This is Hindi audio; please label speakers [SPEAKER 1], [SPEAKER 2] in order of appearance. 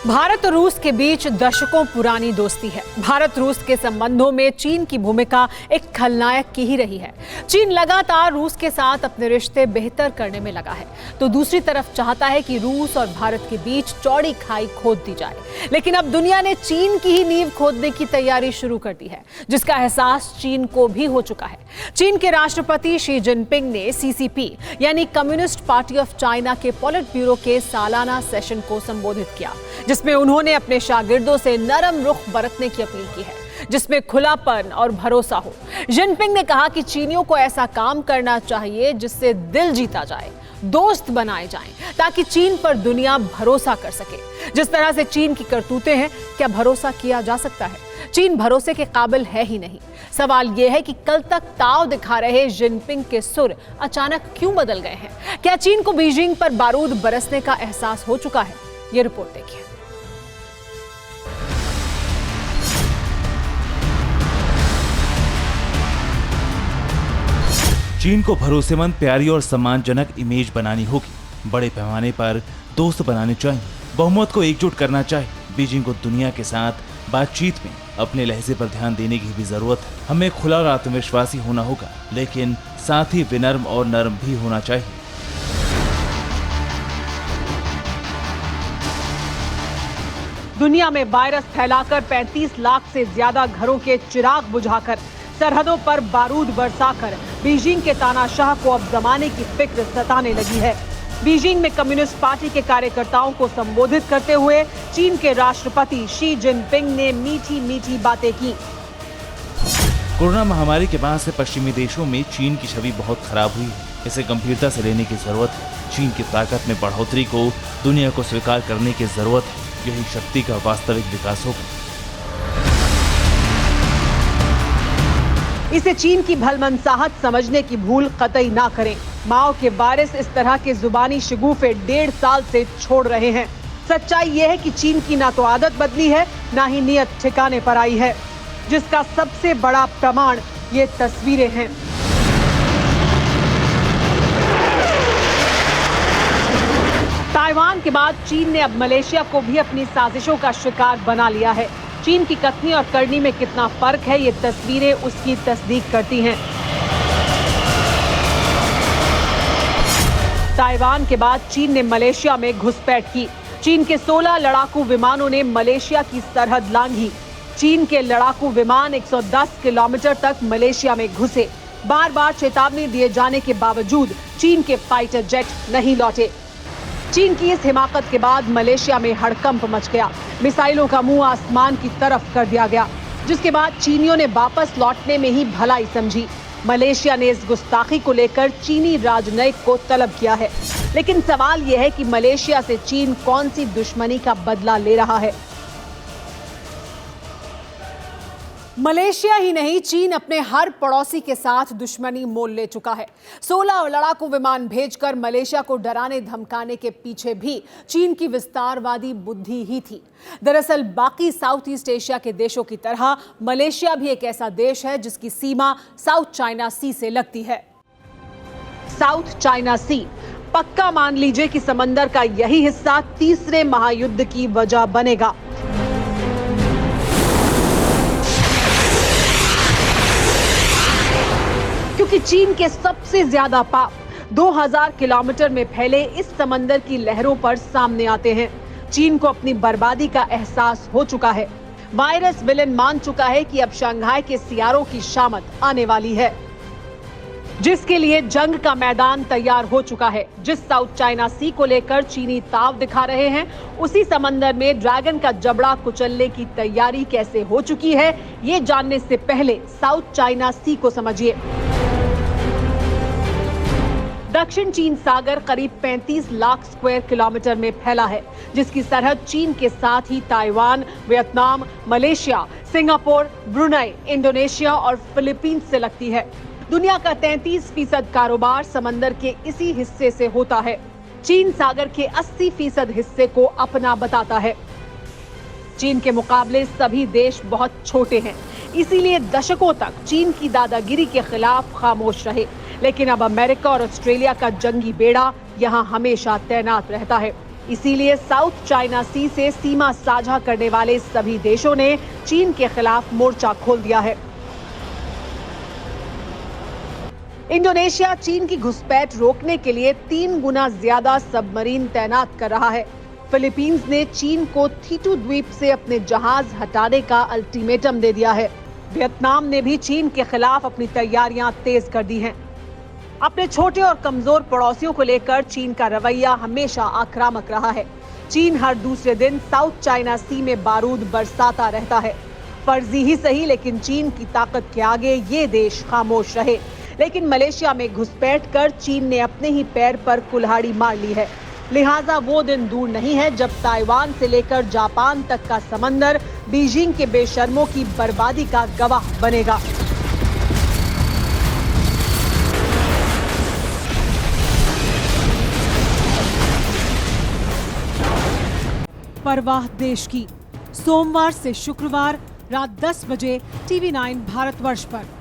[SPEAKER 1] भारत और रूस के बीच दशकों पुरानी दोस्ती है। भारत रूस के संबंधों में चीन की भूमिका एक खलनायक की ही रही है। चीन लगातार रूस के साथ अपने रिश्ते बेहतर करने में लगा है, तो दूसरी तरफ चाहता है कि रूस और भारत के बीच चौड़ी खाई खोद दी जाए। लेकिन अब दुनिया ने चीन की ही नींव खोदने की तैयारी शुरू कर दी है, जिसका एहसास चीन को भी हो चुका है। चीन के राष्ट्रपति शी जिनपिंग ने सीसीपी यानी कम्युनिस्ट पार्टी ऑफ चाइना के पॉलिट ब्यूरो के सालाना सेशन को संबोधित किया, जिसमें उन्होंने अपने शागिर्दों से नरम रुख बरतने की अपील की है, जिसमें खुलापन और भरोसा हो। जिनपिंग ने कहा कि चीनियों को ऐसा काम करना चाहिए जिससे दिल जीता जाए, दोस्त बनाए जाएं, ताकि चीन पर दुनिया भरोसा कर सके। जिस तरह से चीन की करतूतें हैं, क्या भरोसा किया जा सकता है? चीन भरोसे के काबिल है ही नहीं। सवाल यह है कि कल तक ताव दिखा रहे जिनपिंग के सुर अचानक क्यों बदल गए हैं? क्या चीन को बीजिंग पर बारूद बरसने का एहसास हो चुका है? ये रिपोर्ट देखिए।
[SPEAKER 2] चीन को भरोसेमंद, प्यारी और सम्मानजनक इमेज बनानी होगी। बड़े पैमाने पर दोस्त बनाने चाहिए, बहुमत को एकजुट करना चाहिए। बीजिंग को दुनिया के साथ बातचीत में अपने लहजे पर ध्यान देने की भी जरूरत है। हमें खुला और आत्मविश्वासी होना होगा, लेकिन साथ ही विनम्र और नर्म भी होना चाहिए।
[SPEAKER 1] दुनिया में वायरस फैलाकर 35 लाख से ज्यादा घरों के चिराग बुझाकर, सरहदों पर बारूद बरसाकर बीजिंग के तानाशाह को अब जमाने की फिक्र सताने लगी है। बीजिंग में कम्युनिस्ट पार्टी के कार्यकर्ताओं को संबोधित करते हुए चीन के राष्ट्रपति शी जिनपिंग ने मीठी मीठी बातें की।
[SPEAKER 2] कोरोना महामारी के बाद से पश्चिमी देशों में चीन की छवि बहुत खराब हुई है। इसे गंभीरता से लेने की जरूरत है। चीन की ताकत में बढ़ोतरी को दुनिया को स्वीकार करने की जरूरत है। यही शक्ति का वास्तविक विकास होगा।
[SPEAKER 1] इसे चीन की भलमनसाहत समझने की भूल कतई ना करें। माओ के वारिस इस तरह के जुबानी शगुफे 1.5 साल से छोड़ रहे हैं। सच्चाई यह है कि चीन की ना तो आदत बदली है, ना ही नियत ठिकाने पर आई है, जिसका सबसे बड़ा प्रमाण ये तस्वीरें हैं। ताइवान के बाद चीन ने अब मलेशिया को भी अपनी साजिशों का शिकार बना लिया है। चीन की कथनी और करनी में कितना फर्क है, ये तस्वीरें उसकी तस्दीक करती हैं। ताइवान के बाद चीन ने मलेशिया में घुसपैठ की। चीन के 16 लड़ाकू विमानों ने मलेशिया की सरहद लांघी। चीन के लड़ाकू विमान 110 किलोमीटर तक मलेशिया में घुसे। बार बार चेतावनी दिए जाने के बावजूद चीन के फाइटर जेट नहीं लौटे। चीन की इस हिमाकत के बाद मलेशिया में हड़कंप मच गया। मिसाइलों का मुंह आसमान की तरफ कर दिया गया, जिसके बाद चीनियों ने वापस लौटने में ही भलाई समझी। मलेशिया ने इस गुस्ताखी को लेकर चीनी राजनयिक को तलब किया है। लेकिन सवाल यह है कि मलेशिया से चीन कौन सी दुश्मनी का बदला ले रहा है? मलेशिया ही नहीं, चीन अपने हर पड़ोसी के साथ दुश्मनी मोल ले चुका है। 16 लड़ाकू विमान भेजकर मलेशिया को डराने धमकाने के पीछे भी चीन की विस्तारवादी बुद्धि ही थी। दरअसल बाकी साउथ ईस्ट एशिया के देशों की तरह मलेशिया भी एक ऐसा देश है जिसकी सीमा साउथ चाइना सी से लगती है। साउथ चाइना सी, पक्का मान लीजिए कि समंदर का यही हिस्सा तीसरे महायुद्ध की वजह बनेगा। क्योंकि चीन के सबसे ज्यादा पाप 2000 किलोमीटर में फैले इस समंदर की लहरों पर सामने आते हैं। चीन को अपनी बर्बादी का एहसास हो चुका है। वायरस विलेन मान चुका है कि अब शंघाई के सियारों की शामत आने वाली है, जिसके लिए जंग का मैदान तैयार हो चुका है। जिस साउथ चाइना सी को लेकर चीनी ताव दिखा रहे हैं, उसी समंदर में ड्रैगन का जबड़ा कुचलने की तैयारी कैसे हो चुकी है, ये जानने से पहले साउथ चाइना सी को समझिए। दक्षिण चीन सागर करीब 35 लाख स्क्वायर किलोमीटर में फैला है, जिसकी सरहद चीन के साथ ही Taiwan, Vietnam, Malaysia, Singapore, Brunei, Indonesia और फिलीपींस से लगती है। दुनिया का 33% कारोबार समंदर के इसी हिस्से से होता है। चीन सागर के 80% हिस्से को अपना बताता है। चीन के मुकाबले सभी देश बहुत छोटे हैं, इसीलिए दशकों तक चीन की दादागिरी के खिलाफ खामोश रहे। लेकिन अब अमेरिका और ऑस्ट्रेलिया का जंगी बेड़ा यहाँ हमेशा तैनात रहता है। इसीलिए साउथ चाइना सी से सीमा साझा करने वाले सभी देशों ने चीन के खिलाफ मोर्चा खोल दिया है। इंडोनेशिया चीन की घुसपैठ रोकने के लिए 3 गुना ज्यादा सबमरीन तैनात कर रहा है। फिलीपींस ने चीन को थीटू द्वीप से अपने जहाज हटाने का अल्टीमेटम दे दिया है। वियतनाम ने भी चीन के खिलाफ अपनी तैयारियां तेज कर दी हैं। अपने छोटे और कमजोर पड़ोसियों को लेकर चीन का रवैया हमेशा आक्रामक रहा है। चीन हर दूसरे दिन साउथ चाइना सी में बारूद बरसाता रहता है। फर्जी ही सही, लेकिन चीन की ताकत के आगे ये देश खामोश रहे। लेकिन मलेशिया में घुसपैठ कर चीन ने अपने ही पैर पर कुल्हाड़ी मार ली है। लिहाजा वो दिन दूर नहीं है जब ताइवान से लेकर जापान तक का समंदर बीजिंग के बेशर्मों की बर्बादी का गवाह बनेगा। परवाह देश की, सोमवार से शुक्रवार रात 10 बजे TV9 भारतवर्ष पर।